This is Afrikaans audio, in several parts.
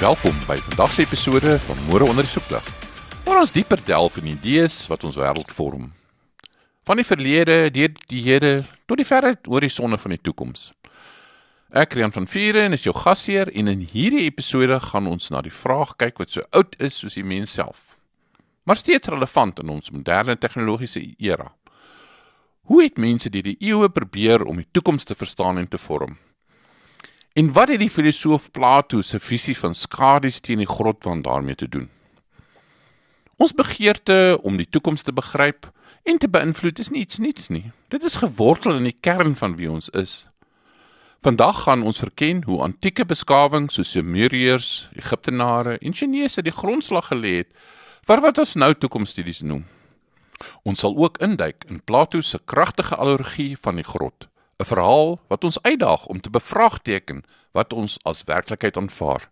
Welkom by vandag se episode van Môre onder die soeklig, waar ons dieper delf in idees wat ons wêreld vorm. Van die verlede, deur die hede, tot die verre horisonne van die toekoms. Ek, Rian van Vieren, is jou gasheer en in hierdie episode gaan ons na die vraag kyk wat so oud is soos die mens self, maar steeds relevant in ons moderne tegnologiese era. Hoe het mense deur die eeue probeer om die toekoms te verstaan en te vorm? En wat het die filosoof Plato se visie van skadies teen die grotwand daarmee te doen? Ons begeerte om die toekoms te begryp en te beïnvloed is nie iets niets nie. Dit is gewortel in die kern van wie ons is. Vandag gaan ons verken hoe antieke beskawings soos Sumeriërs, Egiptenare en Chinese die grondslag gelê het vir wat ons nou toekomsstudies noem. Ons sal ook induik in Plato se kragtige allegorie van die grot. 'n verhaal wat ons uitdaag om te bevraagteken wat ons as werklikheid aanvaar.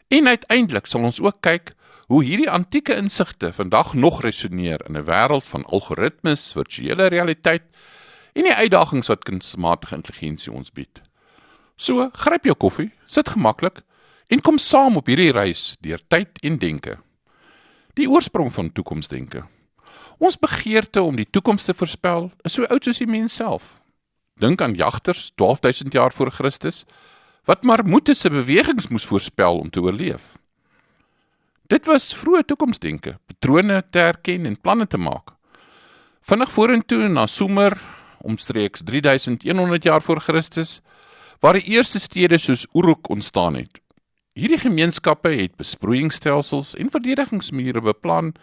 En uiteindelik sal ons ook kyk hoe hierdie antieke insigte vandag nog resoneer in 'n wêreld van algoritmes, virtuele realiteit en die uitdagings wat kunsmatige intelligensie ons bied. So, gryp jou koffie, sit gemaklik en kom saam op hierdie reis deur tyd en denke. Die oorsprong van toekomsdenke. Ons begeerte om die toekoms te voorspel is so oud soos die mens self. Dink aan jagters 12.000 jaar voor Christus, wat Marmoete se bewegings moes voorspel om te oorleef. Dit was vroeë toekomsdenke, patrone te herken en planne te maak. Vinnig vorentoe na Sumer, omstreeks 3100 jaar voor Christus, waar die eerste stede soos Uruk ontstaan het. Hierdie gemeenskappe het besproeiingsstelsels en verdedigingsmure beplan,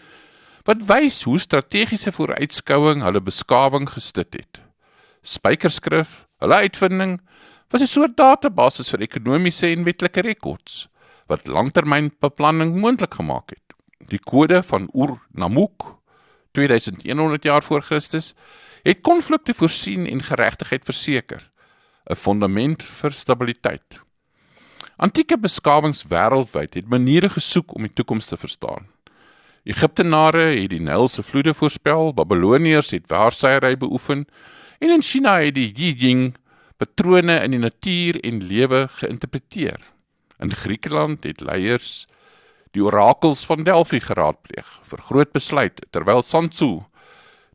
wat wys hoe strategiese vooruitskouing hulle beskawing gestit het. Spykerskrif, hulle uitvinding, was 'n soort databasis vir ekonomiese en wetlike rekords, wat langtermynbeplanning moontlik gemaak het. Die kode van Ur-Namuk, 2100 jaar voor Christus, het konflikte voorsien en geregtigheid verseker, 'n fondament vir stabiliteit. Antieke beskawings wêreldwyd het maniere gesoek om die toekoms te verstaan. Egiptenare het die Nyl se vloede voorspel, Babiloniërs het waarsêery beoefen, en in China het die I Ching patrone in die natuur en lewe geïnterpreteer. In Griekeland het leiers die orakels van Delphi geraadpleeg vir groot besluit, terwyl Sun Tzu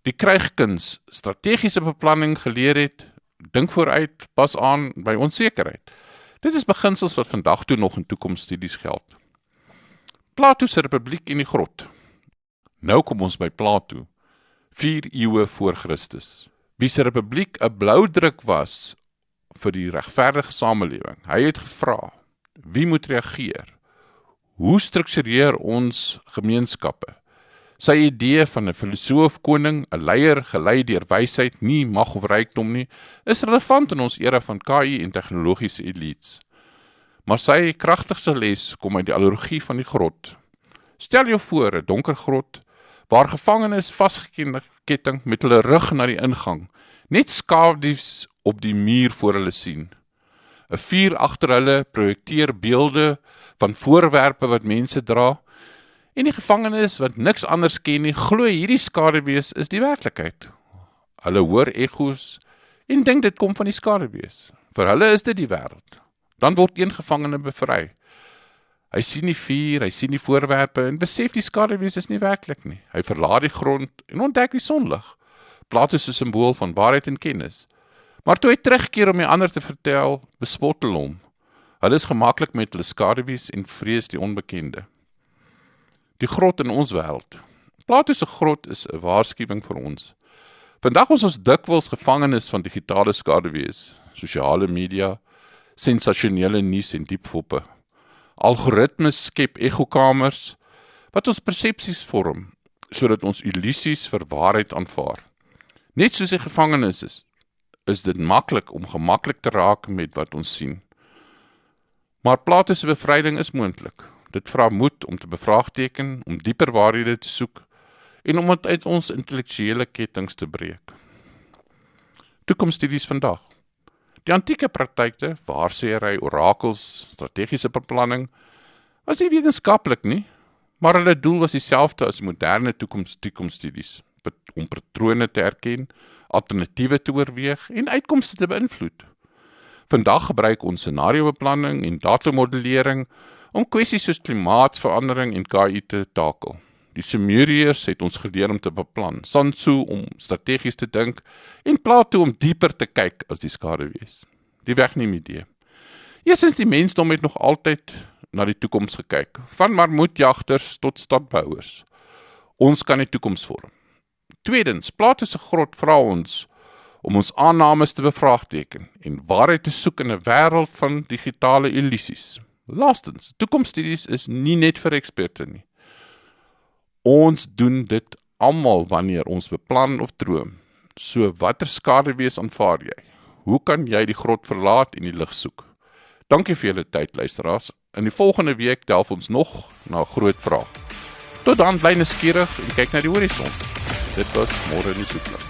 die krygkuns strategiese beplanning geleer het, dink vooruit, pas aan by onsekerheid. Dit is beginsels wat vandag toe nog in toekomsstudies geld. Plato se Republiek en die grot. Nou kom ons by Plato, 4 eeue voor Christus. Wie se Republiek 'n bloudruk was vir die regverdige samelewing. Hy het gevra, wie moet reageer? Hoe struktureer ons gemeenskappe? Sy idee van 'n filosoof-koning, 'n leier gelei deur wysheid, nie mag of rykdom nie, is relevant in ons era van KI en tegnologiese elites. Maar sy kragtigste les kom uit die analogie van die grot. Stel jou voor 'n donker grot, waar gevangenes vasgeketting met hulle rug na die ingang, net skadu's op die muur voor hulle sien. 'n vuur agter hulle projekteer beelde van voorwerpe wat mense dra, en die gevangenes wat niks anders ken nie, glo hierdie skaduwees is die werklikheid. Hulle hoor egos en dink dit kom van die skaduwees. Vir hulle is dit die wêreld. Dan word een gevangene bevry. Hy sien die vuur, hy sien die voorwerpe en besef die skaduwees is nie werklik nie. Hy verlaat die grond en ontdek die sonlig. Plato is 'n simbool van waarheid en kennis. Maar toe hy terugkeer om die ander te vertel, bespot hulle hom. Hulle is gemaklik met hulle skaduwees en vrees die onbekende. Die grot in ons wêreld. Plato se grot is 'n waarskuwing vir ons. Vandag is ons dikwels gevangenes van digitale skaduwees, sosiale media, sensasionele nuus en diepfoppe. Algoritmes skep echokamers wat ons persepsies vorm, sodat ons illusies vir waarheid aanvaar. Net soos die gevangenes is dit maklik om gemaklik te raak met wat ons sien. Maar Plato se bevryding is moontlik. Dit vra moed om te bevraagteken, om dieper waarhede te soek en om dit uit ons intellektuele kettinge te breek. Toekomsstudies vandag. Die antieke praktyke, waarsêery, orakels, strategiese beplanning, was nie wetenskaplik nie, maar hulle doel was dieselfde as moderne toekomsstudies, om patrone te erken, alternatiewe te oorweeg en uitkomste te beïnvloed. Vandag gebruik ons scenariobeplanning en datamodellering om kwessies soos klimaatsverandering en KI te takel. Die Sumeriërs het ons geleer om te beplan, Sun Tzu om strategies te dink en Plato om dieper te kyk as die skaduwees. Die wegneem idee. Eerstens, die mensdom het nog altyd na die toekoms gekyk, van marmoetjagters tot stadbouers. Ons kan die toekoms vorm. Tweedens, Plato se grot vra ons om ons aannames te bevraagteken en waarheid te soek in 'n wêreld van digitale illusies. Laastens, toekomsstudies is nie net vir eksperte nie. Ons doen dit almal wanneer ons beplan of droom. So watter skaduwees aanvaar jy? Hoe kan jy die grot verlaat en die lig soek? Dankie vir julle tyd, luisteraars. In die volgende week delf ons nog na 'n groot vraag. Tot dan, bly nuuskierig en kyk na die horison. Dit was Môre in die Soeklag.